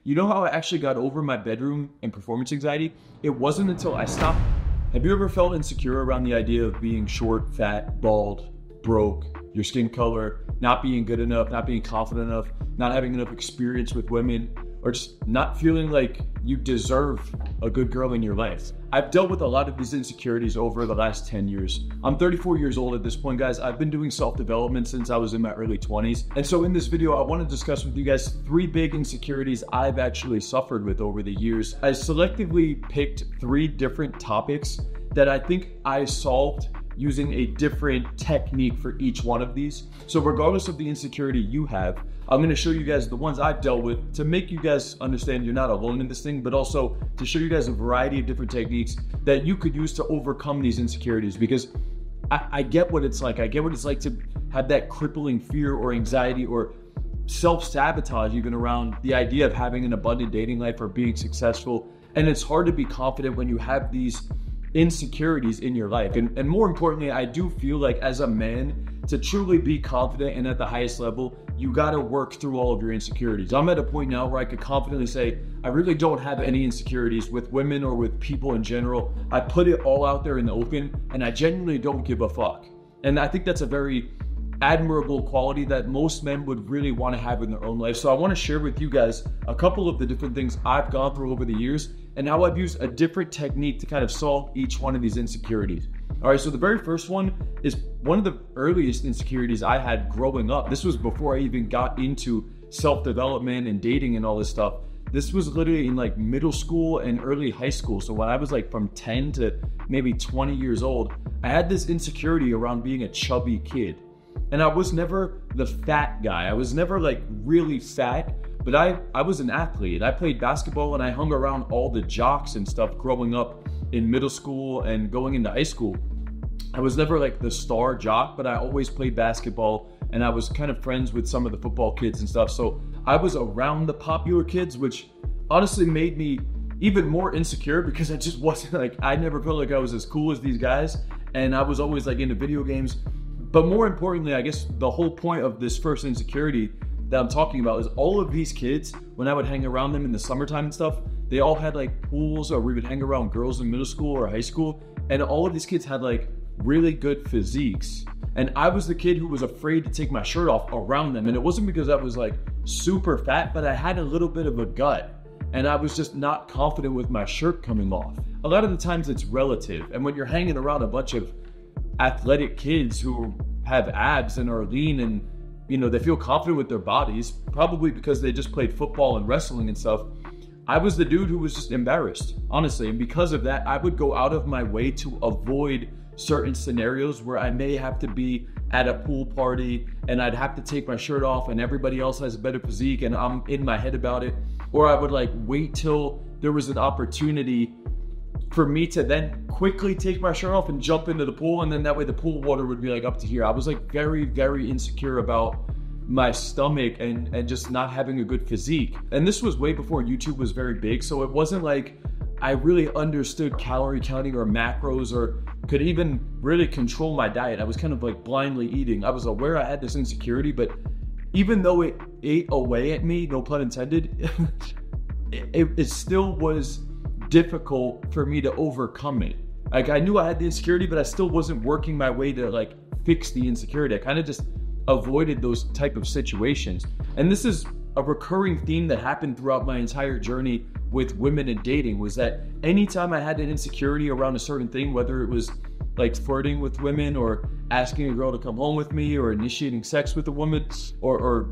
You know how I actually got over my bedroom and performance anxiety? It wasn't until I stopped. Have you ever felt insecure around the idea of being short, fat, bald, broke, your skin color, not being good enough, not being confident enough, not having enough experience with women, or just not feeling like you deserve a good girl in your life? I've dealt with a lot of these insecurities over the last 10 years. I'm 34 years old at this point, guys. I've been doing self-development since I was in my early 20s. And so in this video, I want to discuss with you guys 3 big insecurities I've actually suffered with over the years. I selectively picked 3 different topics that I think I solved using a different technique for each one of these. So regardless of the insecurity you have, I'm gonna show you guys the ones I've dealt with to make you guys understand you're not alone in this thing, but also to show you guys a variety of different techniques that you could use to overcome these insecurities, because I get what it's like. I get what it's like to have that crippling fear or anxiety or self-sabotage even around the idea of having an abundant dating life or being successful. And it's hard to be confident when you have these insecurities in your life. And more importantly, I do feel like as a man, to truly be confident and at the highest level, you gotta work through all of your insecurities. I'm at a point now where I could confidently say, I really don't have any insecurities with women or with people in general. I put it all out there in the open and I genuinely don't give a fuck. And I think that's a very admirable quality that most men would really want to have in their own life. So I want to share with you guys a couple of the different things I've gone through over the years and how I've used a different technique to kind of solve each one of these insecurities. All right, so the very first one is one of the earliest insecurities I had growing up. This was before I even got into self-development and dating and all this stuff. This was literally in like middle school and early high school. So when I was like from 10 to maybe 20 years old, I had this insecurity around being a chubby kid. And I was never the fat guy. I was never like really fat, but I was an athlete. I played basketball and I hung around all the jocks and stuff growing up in middle school and going into high school. I was never like the star jock, but I always played basketball and I was kind of friends with some of the football kids and stuff. So I was around the popular kids, which honestly made me even more insecure because I just wasn't like, I never felt like I was as cool as these guys. And I was always like into video games. But more importantly, I guess the whole point of this first insecurity that I'm talking about is all of these kids, when I would hang around them in the summertime and stuff, they all had like pools, or we would hang around girls in middle school or high school. And all of these kids had like really good physiques. And I was the kid who was afraid to take my shirt off around them. And it wasn't because I was like super fat, but I had a little bit of a gut. And I was just not confident with my shirt coming off. A lot of the times it's relative. And when you're hanging around a bunch of athletic kids who have abs and are lean and, you know, they feel confident with their bodies, probably because they just played football and wrestling and stuff, I was the dude who was just embarrassed, honestly. And because of that, I would go out of my way to avoid certain scenarios where I may have to be at a pool party and I'd have to take my shirt off and everybody else has a better physique and I'm in my head about it. Or I would like wait till there was an opportunity for me to then quickly take my shirt off and jump into the pool, and then that way the pool water would be like up to here. I was like very, very insecure about my stomach and just not having a good physique. And this was way before YouTube was very big, so it wasn't like I really understood calorie counting or macros or could even really control my diet. I was kind of like blindly eating. I was aware I had this insecurity, but even though it ate away at me, no pun intended, it still was difficult for me to overcome it. Like I knew I had the insecurity, but I still wasn't working my way to like fix the insecurity. I kind of just avoided those type of situations. And this is a recurring theme that happened throughout my entire journey with women and dating, was that anytime I had an insecurity around a certain thing, whether it was like flirting with women or asking a girl to come home with me or initiating sex with a woman or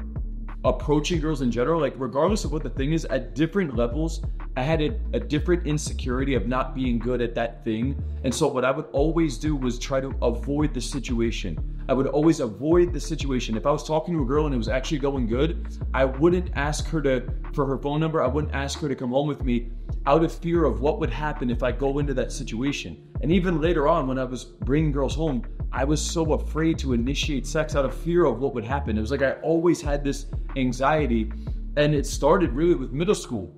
approaching girls in general, like regardless of what the thing is, at different levels, I had a different insecurity of not being good at that thing. And so what I would always do was try to avoid the situation. I would always avoid the situation. If I was talking to a girl and it was actually going good, I wouldn't ask her for her phone number. I wouldn't ask her to come home with me out of fear of what would happen if I go into that situation. And even later on, when I was bringing girls home, I was so afraid to initiate sex out of fear of what would happen. It was like I always had this anxiety, and it started really with middle school,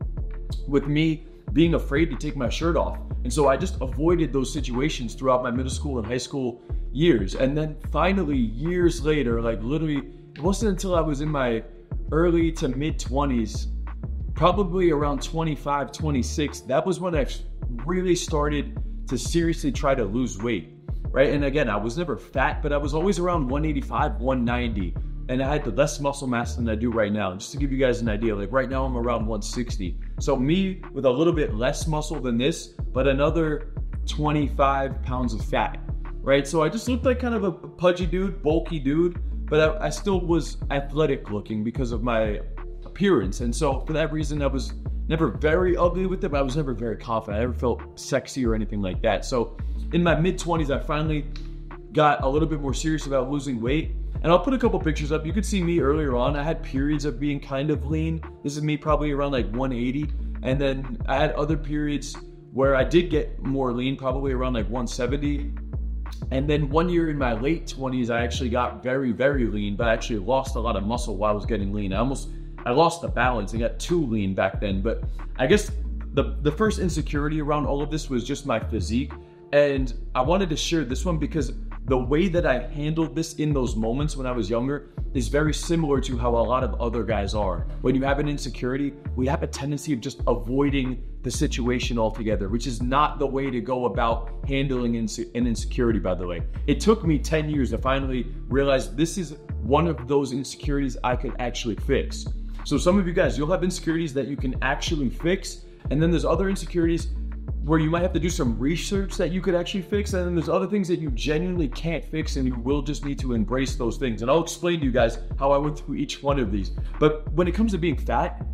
with me being afraid to take my shirt off. And so I just avoided those situations throughout my middle school and high school years. And then finally, years later, like literally, it wasn't until I was in my early to mid 20s probably around 25, 26, that was when I really started to seriously try to lose weight, right? And again, I was never fat, but I was always around 185, 190. And I had less muscle mass than I do right now. Just to give you guys an idea, like right now I'm around 160. So me with a little bit less muscle than this, but another 25 pounds of fat, right? So I just looked like kind of a pudgy dude, bulky dude, but I still was athletic looking because of my appearance. And so for that reason, I was never very ugly with it, but I was never very confident. I never felt sexy or anything like that. So in my mid-20s, I finally got a little bit more serious about losing weight. And I'll put a couple pictures up. You could see me earlier on. I had periods of being kind of lean. This is me probably around like 180. And then I had other periods where I did get more lean, probably around like 170. And then one year in my late 20s, I actually got very, very lean, but I actually lost a lot of muscle while I was getting lean. I lost the balance and got too lean back then. But I guess the first insecurity around all of this was just my physique. And I wanted to share this one because the way that I handled this in those moments when I was younger is very similar to how a lot of other guys are. When you have an insecurity, we have a tendency of just avoiding the situation altogether, which is not the way to go about handling an insecurity, by the way. It took me 10 years to finally realize this is one of those insecurities I could actually fix. So some of you guys, you'll have insecurities that you can actually fix, and then there's other insecurities where you might have to do some research that you could actually fix, and then there's other things that you genuinely can't fix, and you will just need to embrace those things. And I'll explain to you guys how I went through each one of these. But when it comes to being fat,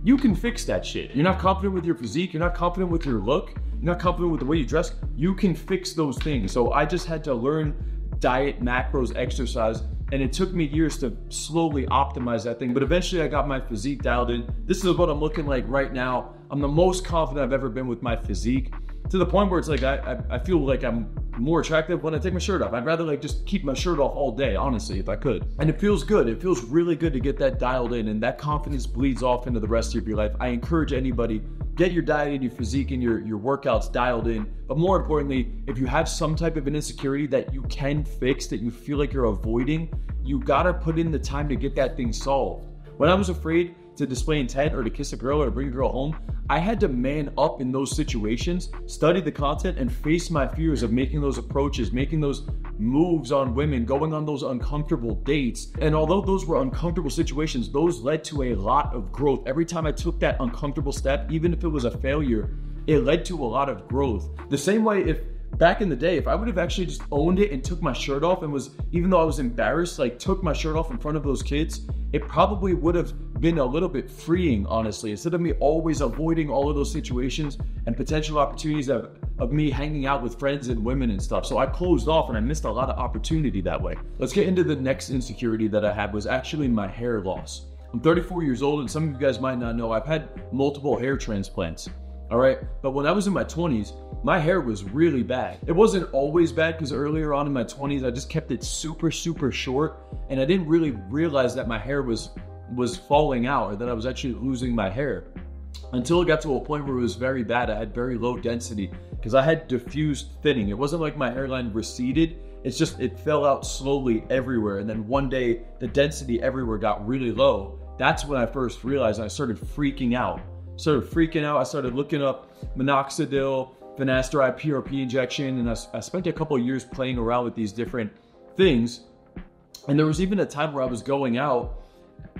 you can fix that shit. You're not confident with your physique, you're not confident with your look, you're not confident with the way you dress, you can fix those things. So I just had to learn diet, macros, exercise, and it took me years to slowly optimize that thing. But eventually I got my physique dialed in. This is what I'm looking like right now. I'm the most confident I've ever been with my physique, to the point where it's like I feel like I'm more attractive when I take my shirt off. I'd rather like just keep my shirt off all day, honestly, if I could. And it feels good. It feels really good to get that dialed in, and that confidence bleeds off into the rest of your life. I encourage anybody, get your diet and your physique and your workouts dialed in. But more importantly, if you have some type of an insecurity that you can fix, that you feel like you're avoiding, you gotta put in the time to get that thing solved. When I was afraid to display intent or to kiss a girl or to bring a girl home, I had to man up in those situations, study the content, and face my fears of making those approaches, making those moves on women, going on those uncomfortable dates. And although those were uncomfortable situations, those led to a lot of growth. Every time I took that uncomfortable step, even if it was a failure, it led to a lot of growth. The same way, if back in the day, if I would have actually just owned it and took my shirt off and was, even though I was embarrassed, like took my shirt off in front of those kids, it probably would have been a little bit freeing, honestly. Instead of me always avoiding all of those situations and potential opportunities of me hanging out with friends and women and stuff. So I closed off and I missed a lot of opportunity that way. Let's get into the next insecurity that I had, was actually my hair loss. I'm 34 years old, and some of you guys might not know, I've had multiple hair transplants. All right, but when I was in my 20s, my hair was really bad. It wasn't always bad because earlier on in my 20s, I just kept it super, super short, and I didn't really realize that my hair was falling out, or that I was actually losing my hair, until it got to a point where it was very bad. I had very low density because I had diffused thinning. It wasn't like my hairline receded. It's just, it fell out slowly everywhere. And then one day the density everywhere got really low. That's when I first realized, I started freaking out. I started looking up minoxidil, finasteride, PRP injection, and I spent a couple of years playing around with these different things. And there was even a time where I was going out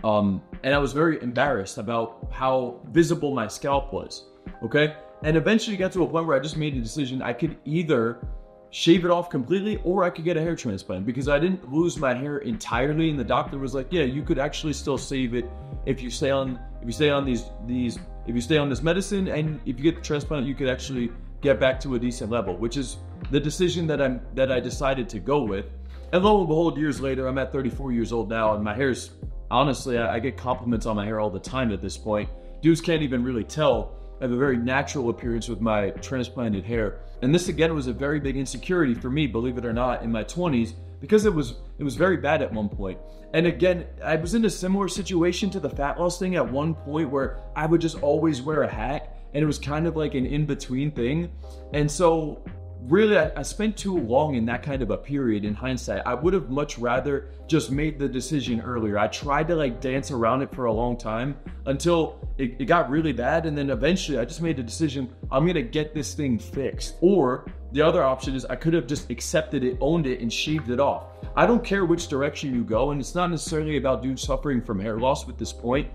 and I was very embarrassed about how visible my scalp was, okay? And eventually got to a point where I just made a decision. I could either shave it off completely or I could get a hair transplant, because I didn't lose my hair entirely. And the doctor was like, yeah, you could actually still save it if you stay on this medicine, and if you get the transplant, you could actually get back to a decent level, which is the decision that I decided to go with. And lo and behold, years later, I'm at 34 years old now, and my hair's, honestly, I get compliments on my hair all the time at this point. Dudes can't even really tell. I have a very natural appearance with my transplanted hair. And this again was a very big insecurity for me, believe it or not, in my 20s, because it was very bad at one point. And again, I was in a similar situation to the fat loss thing at one point, where I would just always wear a hat, and it was kind of like an in-between thing. And so really, I spent too long in that kind of a period. In hindsight, I would have much rather just made the decision earlier. I tried to like dance around it for a long time until it got really bad. And then eventually I just made the decision, I'm going to get this thing fixed. Or the other option is I could have just accepted it, owned it, and shaved it off. I don't care which direction you go. And it's not necessarily about dudes suffering from hair loss at this point.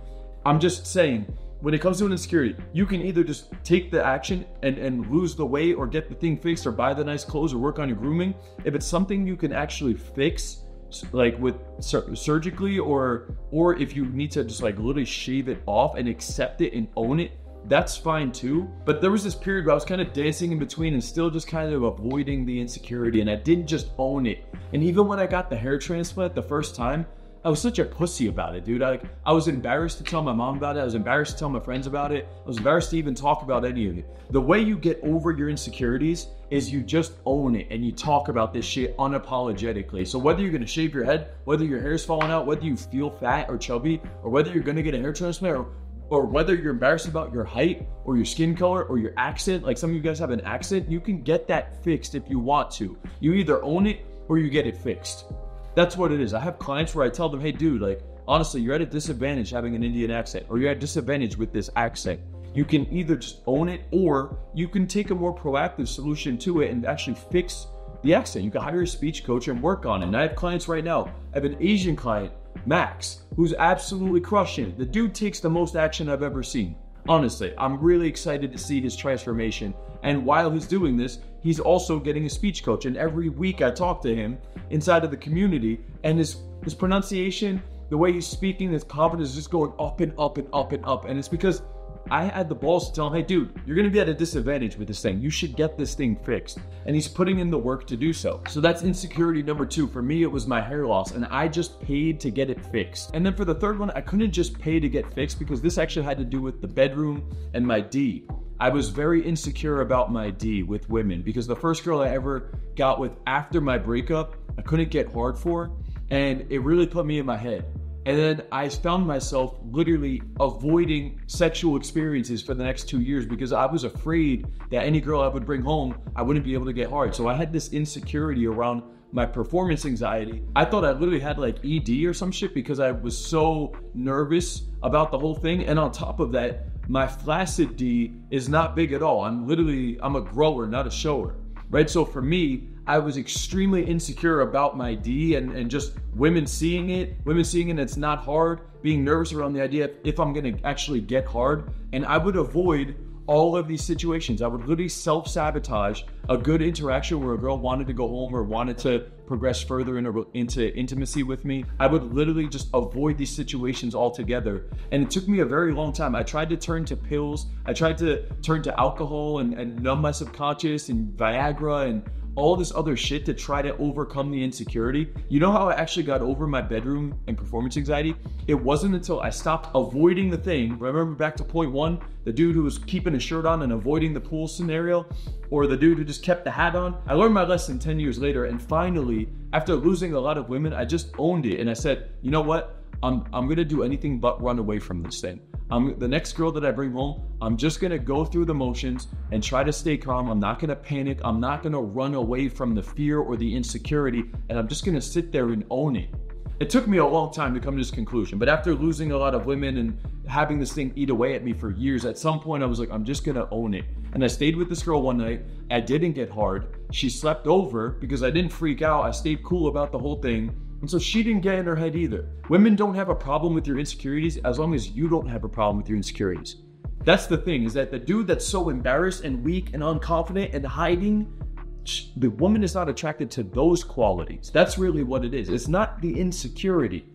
I'm just saying, when it comes to an insecurity, you can either just take the action and lose the weight or get the thing fixed or buy the nice clothes or work on your grooming. If it's something you can actually fix, like with surgically, or if you need to just like literally shave it off and accept it and own it, that's fine too. But there was this period where I was kind of dancing in between and still just kind of avoiding the insecurity, and I didn't just own it. And even when I got the hair transplant the first time, I was such a pussy about it, dude. I was embarrassed to tell my mom about it. I was embarrassed to tell my friends about it. I was embarrassed to even talk about any of it. The way you get over your insecurities is you just own it and you talk about this shit unapologetically. So whether you're gonna shave your head, whether your hair's falling out, whether you feel fat or chubby, or whether you're gonna get a hair transplant, or whether you're embarrassed about your height or your skin color or your accent, like some of you guys have an accent, you can get that fixed if you want to. You either own it or you get it fixed. That's what it is. I have clients where I tell them, hey dude, like honestly, you're at a disadvantage having an Indian accent, or you're at a disadvantage with this accent. You can either just own it, or you can take a more proactive solution to it and actually fix the accent. You can hire a speech coach and work on it. And I have clients right now. I have an Asian client, Max, who's absolutely crushing it. The dude takes the most action I've ever seen. Honestly, I'm really excited to see his transformation. And while he's doing this, he's also getting a speech coach. And every week I talk to him inside of the community, and his pronunciation, the way he's speaking, his confidence is just going up and up and up and up. And it's because I had the balls to tell him, hey dude, you're gonna be at a disadvantage with this thing. You should get this thing fixed. And he's putting in the work to do so. So that's insecurity number 2. For me, it was my hair loss, and I just paid to get it fixed. And then for the third one, I couldn't just pay to get fixed because this actually had to do with the bedroom and my D. I was very insecure about my D with women because the first girl I ever got with after my breakup, I couldn't get hard for, and it really put me in my head. And then I found myself literally avoiding sexual experiences for the next 2 years because I was afraid that any girl I would bring home, I wouldn't be able to get hard. So I had this insecurity around my performance anxiety. I thought I literally had like ED or some shit because I was so nervous about the whole thing. And on top of that, my flaccid D is not big at all. I'm a grower, not a shower, right? So for me, I was extremely insecure about my D and just women seeing it, it's not hard, being nervous around the idea if I'm gonna actually get hard. And I would avoid all of these situations. I would literally self-sabotage a good interaction where a girl wanted to go home or wanted to progress further into intimacy with me. I would literally just avoid these situations altogether. And it took me a very long time. I tried to turn to pills. I tried to turn to alcohol and numb my subconscious and Viagra and all this other shit to try to overcome the insecurity. You know how I actually got over my bedroom and performance anxiety? It wasn't until I stopped avoiding the thing. Remember back to point 1, the dude who was keeping his shirt on and avoiding the pool scenario, or the dude who just kept the hat on? I learned my lesson 10 years later, and finally, after losing a lot of women, I just owned it. And I said, you know what? I'm gonna do anything but run away from this thing. The next girl that I bring home, I'm just gonna go through the motions and try to stay calm. I'm not gonna panic. I'm not gonna run away from the fear or the insecurity, and I'm just gonna sit there and own it. It took me a long time to come to this conclusion, but after losing a lot of women and having this thing eat away at me for years, at some point I was like, I'm just gonna own it. And I stayed with this girl one night. I didn't get hard. She slept over because I didn't freak out. I stayed cool about the whole thing. And so she didn't get in her head either. Women don't have a problem with your insecurities as long as you don't have a problem with your insecurities. That's the thing, is that the dude that's so embarrassed and weak and unconfident and hiding, the woman is not attracted to those qualities. That's really what it is. It's not the insecurity.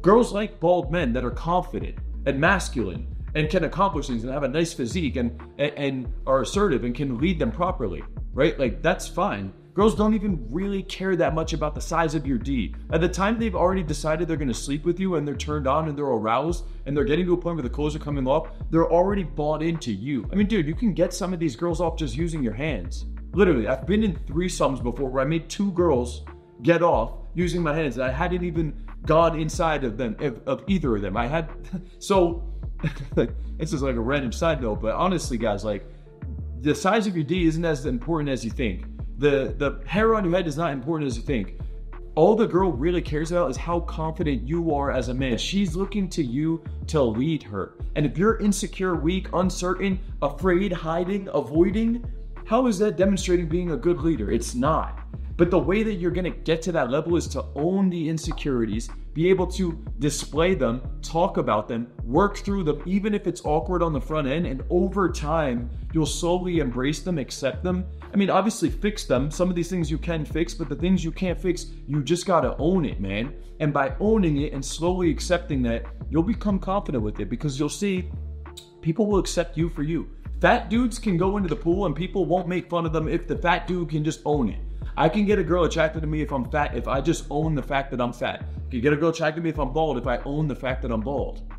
Girls like bald men that are confident and masculine and can accomplish things and have a nice physique and are assertive and can lead them properly, right? Like, that's fine. Girls don't even really care that much about the size of your D. At the time they've already decided they're gonna sleep with you and they're turned on and they're aroused and they're getting to a point where the clothes are coming off, they're already bought into you. I mean, dude, you can get some of these girls off just using your hands. Literally, I've been in threesomes before where I made 2 girls get off using my hands. I hadn't even gone inside of them, of either of them. I had, so, this is like a random side note, but honestly, guys, like, the size of your D isn't as important as you think. The hair on your head is not important as you think. All the girl really cares about is how confident you are as a man. She's looking to you to lead her. And if you're insecure, weak, uncertain, afraid, hiding, avoiding, how is that demonstrating being a good leader? It's not. But the way that you're gonna get to that level is to own the insecurities, be able to display them, talk about them, work through them, even if it's awkward on the front end, and over time, you'll slowly embrace them, accept them. I mean, obviously fix them. Some of these things you can fix, but the things you can't fix, you just gotta own it, man. And by owning it and slowly accepting that, you'll become confident with it because you'll see people will accept you for you. Fat dudes can go into the pool and people won't make fun of them if the fat dude can just own it. I can get a girl attracted to me if I'm fat, if I just own the fact that I'm fat. I can get a girl attracted to me if I'm bald, if I own the fact that I'm bald.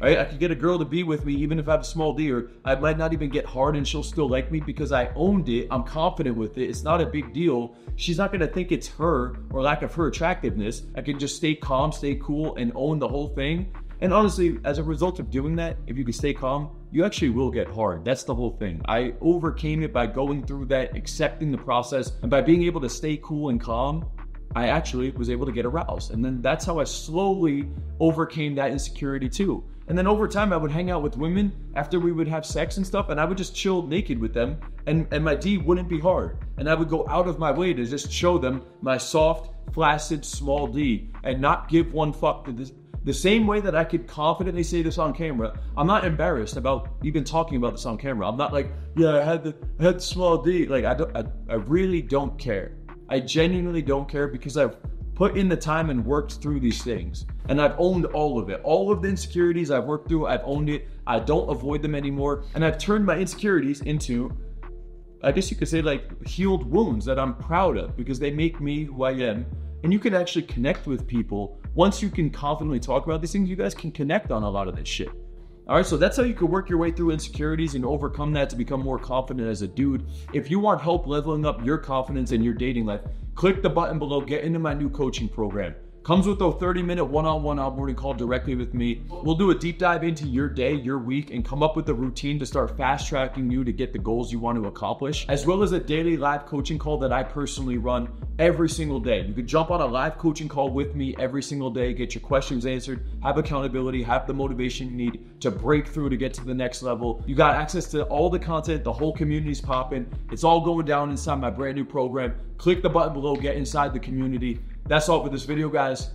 Right? I could get a girl to be with me even if I have a small D, or I might not even get hard and she'll still like me because I owned it. I'm confident with it. It's not a big deal. She's not gonna think it's her or lack of her attractiveness. I can just stay calm, stay cool, and own the whole thing. And honestly, as a result of doing that, if you can stay calm, you actually will get hard. That's the whole thing. I overcame it by going through that, accepting the process, and by being able to stay cool and calm, I actually was able to get aroused. And then that's how I slowly overcame that insecurity too. And then over time, I would hang out with women after we would have sex and stuff, and I would just chill naked with them, and my D wouldn't be hard. And I would go out of my way to just show them my soft, flaccid, small D, and not give one fuck to this. The same way that I could confidently say this on camera, I'm not embarrassed about even talking about this on camera. I'm not like, yeah, I had the small D. Like, I really don't care. I genuinely don't care because I've put in the time and worked through these things. And I've owned all of it. All of the insecurities I've worked through, I've owned it. I don't avoid them anymore. And I've turned my insecurities into, I guess you could say, like, healed wounds that I'm proud of because they make me who I am. And you can actually connect with people. Once you can confidently talk about these things, you guys can connect on a lot of this shit. All right, so that's how you can work your way through insecurities and overcome that to become more confident as a dude. If you want help leveling up your confidence in your dating life, click the button below, get into my new coaching program. Comes with a 30-minute one-on-one onboarding call directly with me. We'll do a deep dive into your day, your week, and come up with a routine to start fast-tracking you to get the goals you want to accomplish, as well as a daily live coaching call that I personally run every single day. You could jump on a live coaching call with me every single day, get your questions answered, have accountability, have the motivation you need to break through to get to the next level. You got access to all the content, the whole community's popping. It's all going down inside my brand new program. Click the button below, get inside the community. That's all for this video, guys.